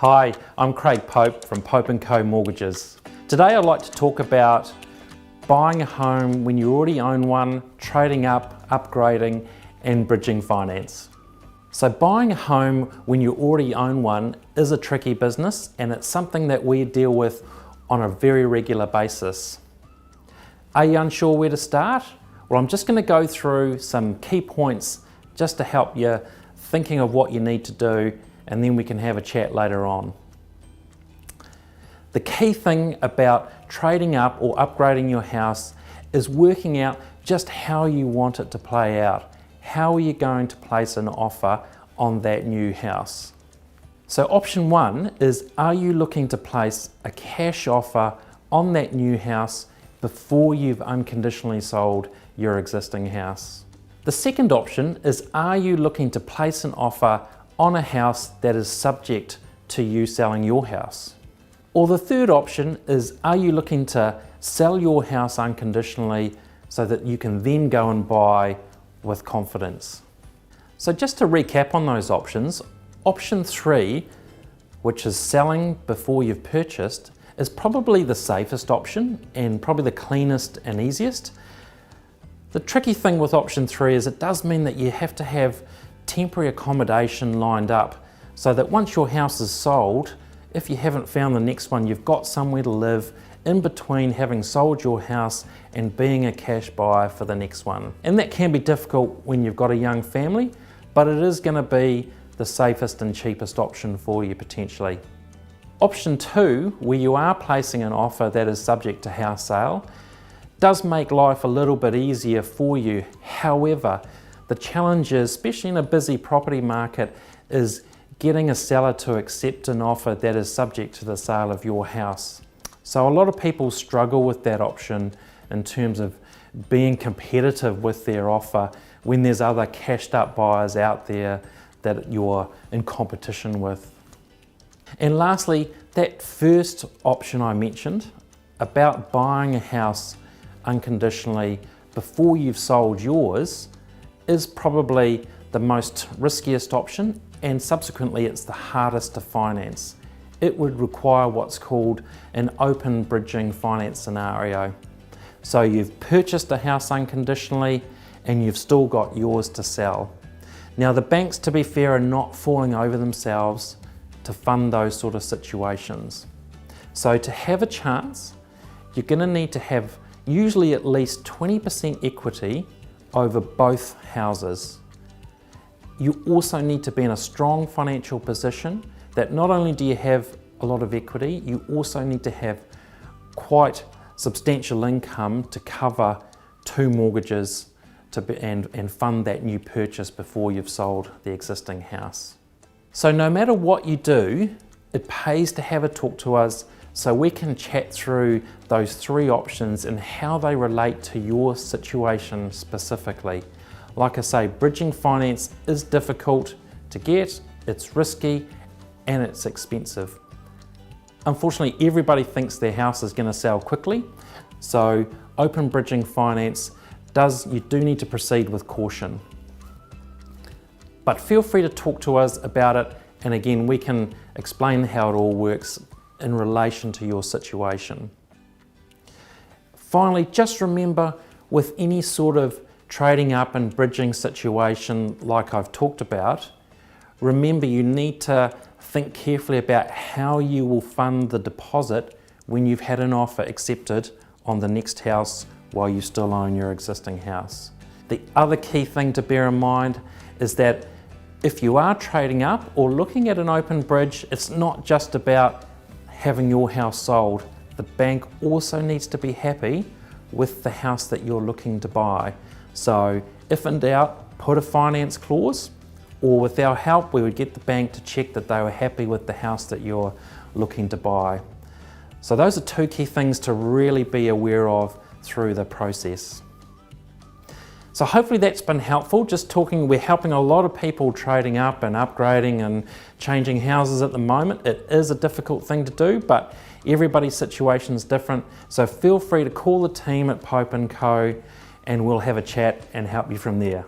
Hi, I'm Craig Pope from Pope & Co Mortgages. Today I'd like to talk about buying a home when you already own one, trading up, upgrading and bridging finance. So buying a home when you already own one is a tricky business, and it's something that we deal with on a very regular basis. Are you unsure where to start? Well, I'm just going to go through some key points just to help you thinking of what you need to do, and then we can have a chat later on. The key thing about trading up or upgrading your house is working out just how you want it to play out. How are you going to place an offer on that new house? So option one is, are you looking to place a cash offer on that new house before you've unconditionally sold your existing house? The second option is, are you looking to place an offer on a house that is subject to you selling your house? Or the third option is, are you looking to sell your house unconditionally so that you can then go and buy with confidence? So just to recap on those options, option three, which is selling before you've purchased, is probably the safest option and probably the cleanest and easiest. The tricky thing with option three is it does mean that you have to have temporary accommodation lined up so that once your house is sold, if you haven't found the next one, you've got somewhere to live in between having sold your house and being a cash buyer for the next one. And that can be difficult when you've got a young family, but it is going to be the safest and cheapest option for you potentially. Option two, where you are placing an offer that is subject to house sale, does make life a little bit easier for you. However, the challenge is, especially in a busy property market, is getting a seller to accept an offer that is subject to the sale of your house. So a lot of people struggle with that option in terms of being competitive with their offer when there's other cashed up buyers out there that you're in competition with. And lastly, that first option I mentioned about buying a house unconditionally before you've sold yours is probably the most riskiest option, and subsequently it's the hardest to finance. It would require what's called an open bridging finance scenario. So you've purchased a house unconditionally and you've still got yours to sell. Now the banks, to be fair, are not falling over themselves to fund those sort of situations. So to have a chance, you're going to need to have usually at least 20% equity over both houses. You also need to be in a strong financial position that not only do you have a lot of equity, you also need to have quite substantial income to cover two mortgages and fund that new purchase before you've sold the existing house. So no matter what you do, it pays to have a talk to us so we can chat through those three options and how they relate to your situation specifically. Like I say, bridging finance is difficult to get, it's risky, and it's expensive. Unfortunately, everybody thinks their house is going to sell quickly, so open bridging finance you do need to proceed with caution. But feel free to talk to us about it, and again, we can explain how it all works in relation to your situation. Finally, just remember, with any sort of trading up and bridging situation like I've talked about, remember you need to think carefully about how you will fund the deposit when you've had an offer accepted on the next house while you still own your existing house. The other key thing to bear in mind is that if you are trading up or looking at an open bridge, it's not just about having your house sold. The bank also needs to be happy with the house that you're looking to buy. So if in doubt, put a finance clause, or with our help, we would get the bank to check that they were happy with the house that you're looking to buy. So those are two key things to really be aware of through the process. So hopefully that's been helpful. Just talking, we're helping a lot of people trading up and upgrading and changing houses at the moment. It is a difficult thing to do, but everybody's situation is different. So feel free to call the team at Pope & Co and we'll have a chat and help you from there.